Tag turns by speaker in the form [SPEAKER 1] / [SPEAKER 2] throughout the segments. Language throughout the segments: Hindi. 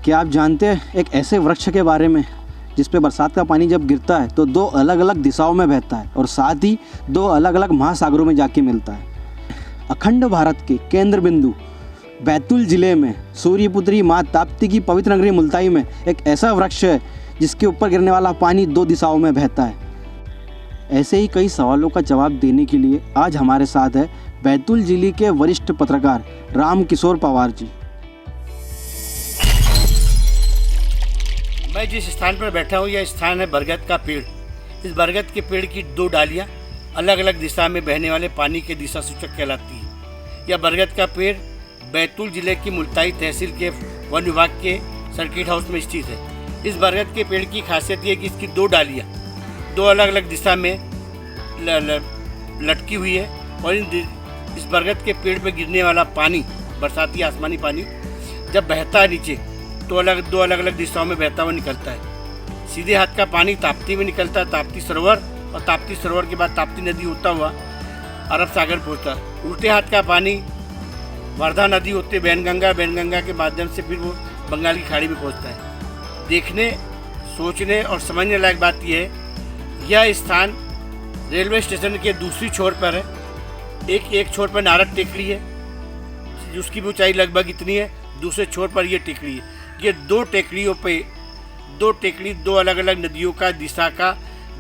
[SPEAKER 1] क्या आप जानते हैं एक ऐसे वृक्ष के बारे में जिस पे बरसात का पानी जब गिरता है तो दो अलग अलग दिशाओं में बहता है और साथ ही दो अलग अलग महासागरों में जाके मिलता है। अखंड भारत के केंद्र बिंदु बैतूल जिले में सूर्यपुत्री माँ ताप्ती की पवित्र नगरी मुल्ताई में एक ऐसा वृक्ष है जिसके ऊपर गिरने वाला पानी दो दिशाओं में बहता है। ऐसे ही कई सवालों का जवाब देने के लिए आज हमारे साथ है बैतूल जिले के वरिष्ठ पत्रकार राम किशोर पवार जी।
[SPEAKER 2] मैं जिस स्थान पर बैठा हूँ यह स्थान है बरगद का पेड़। इस बरगद के पेड़ की दो डालियाँ अलग अलग दिशा में बहने वाले पानी के दिशा सूचक कहलाती है। यह बरगद का पेड़ बैतूल जिले की मुल्ताई तहसील के वन विभाग के सर्किट हाउस में स्थित है। इस बरगद के पेड़ की खासियत ये कि इसकी दो डालियाँ दो अलग अलग दिशा में लटकी हुई है और इस बरगद के पेड़ पर गिरने वाला पानी, बरसाती आसमानी पानी जब बहता है नीचे तो दो अलग अलग दिशाओं में बहता हुआ निकलता है। सीधे हाथ का पानी ताप्ती में निकलता है, ताप्ती सरोवर, और ताप्ती सरोवर के बाद ताप्ती नदी होता हुआ अरब सागर पहुँचता है। उल्टे हाथ का पानी वर्धा नदी होते बैनगंगा के माध्यम से फिर वो बंगाल की खाड़ी में पहुँचता है। देखने, सोचने और समझने लायक बात यह है, यह स्थान रेलवे स्टेशन के दूसरी छोर पर है। एक छोर पर नारद टेकड़ी है जिसकी भी ऊंचाई लगभग इतनी है, दूसरे छोर पर यह टेकड़ी है। ये दो टेकड़ी दो अलग अलग नदियों का दिशा का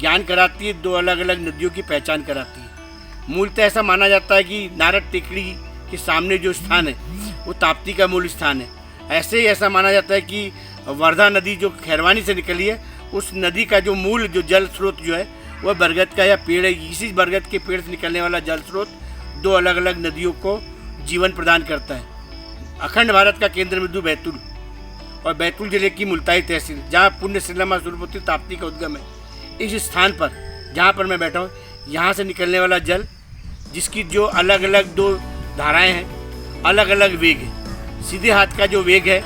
[SPEAKER 2] ज्ञान कराती है, दो अलग अलग नदियों की पहचान कराती है। मूलतः ऐसा माना जाता है कि नारद टेकड़ी के सामने जो स्थान है वो ताप्ती का मूल स्थान है। ऐसे ही ऐसा माना जाता है कि वर्धा नदी जो खैरवानी से निकली है उस नदी का जो मूल जो जल स्रोत जो है वह बरगद का यह पेड़ है। इसी बरगद के पेड़ से निकलने वाला जल स्रोत दो अलग अलग नदियों को जीवन प्रदान करता है। अखंड भारत का केंद्र बिंदु बैतूल और बैतूल जिले की मुल्ताई तहसील जहाँ पुण्य श्रीला माँ सूर्यपुत्री ताप्ती का उद्गम है, इस स्थान पर जहाँ पर मैं बैठा हूँ यहाँ से निकलने वाला जल जिसकी जो अलग अलग दो धाराएं हैं, अलग अलग वेग है। सीधे हाथ का जो वेग है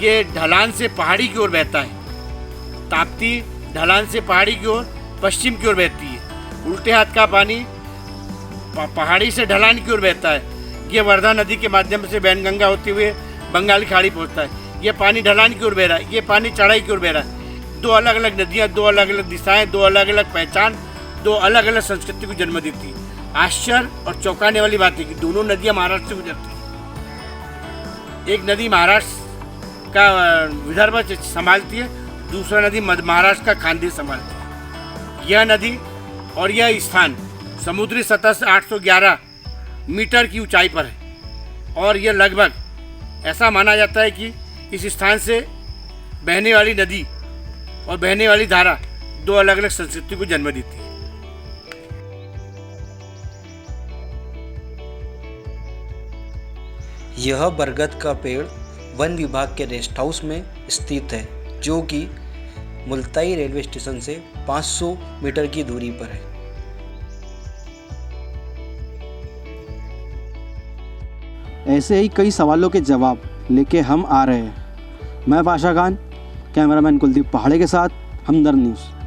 [SPEAKER 2] ये ढलान से पहाड़ी की ओर बहता है। ताप्ती ढलान से पहाड़ी की ओर पश्चिम की ओर बहती है। उल्टे हाथ का पानी पहाड़ी से ढलान की ओर बहता है। ये वर्धा नदी के माध्यम से बैनगंगा होते हुए बंगाल की खाड़ी पहुँचता है। ये पानी ढलान की ओर बह रहा है, ये पानी चढ़ाई की ओर बह रहा है। दो अलग अलग नदियाँ, दो अलग अलग दिशाएं, दो अलग अलग पहचान, दो अलग अलग संस्कृति को जन्म देती है। आश्चर्य और चौंकाने वाली बात है कि दोनों नदियाँ महाराष्ट्र से गुजरती हैं। एक नदी महाराष्ट्र का विदर्भ संभालती है, दूसरा नदी महाराष्ट्र का खानदेश संभालती है। यह नदी और यह स्थान समुद्री सतह से 811 मीटर की ऊंचाई पर है और यह लगभग ऐसा माना जाता है कि इस स्थान से बहने वाली नदी और बहने वाली धारा दो अलग अलग संस्कृति को जन्म देती है।
[SPEAKER 3] यह बरगद का पेड़ वन विभाग के रेस्ट हाउस में स्थित है जो कि मुल्ताई रेलवे स्टेशन से 500 मीटर की दूरी पर है।
[SPEAKER 1] ऐसे ही कई सवालों के जवाब लेके हम आ रहे हैं। मैं पाशा खान, कैमरामैन कुलदीप पहाड़े के साथ हमदर्द न्यूज़।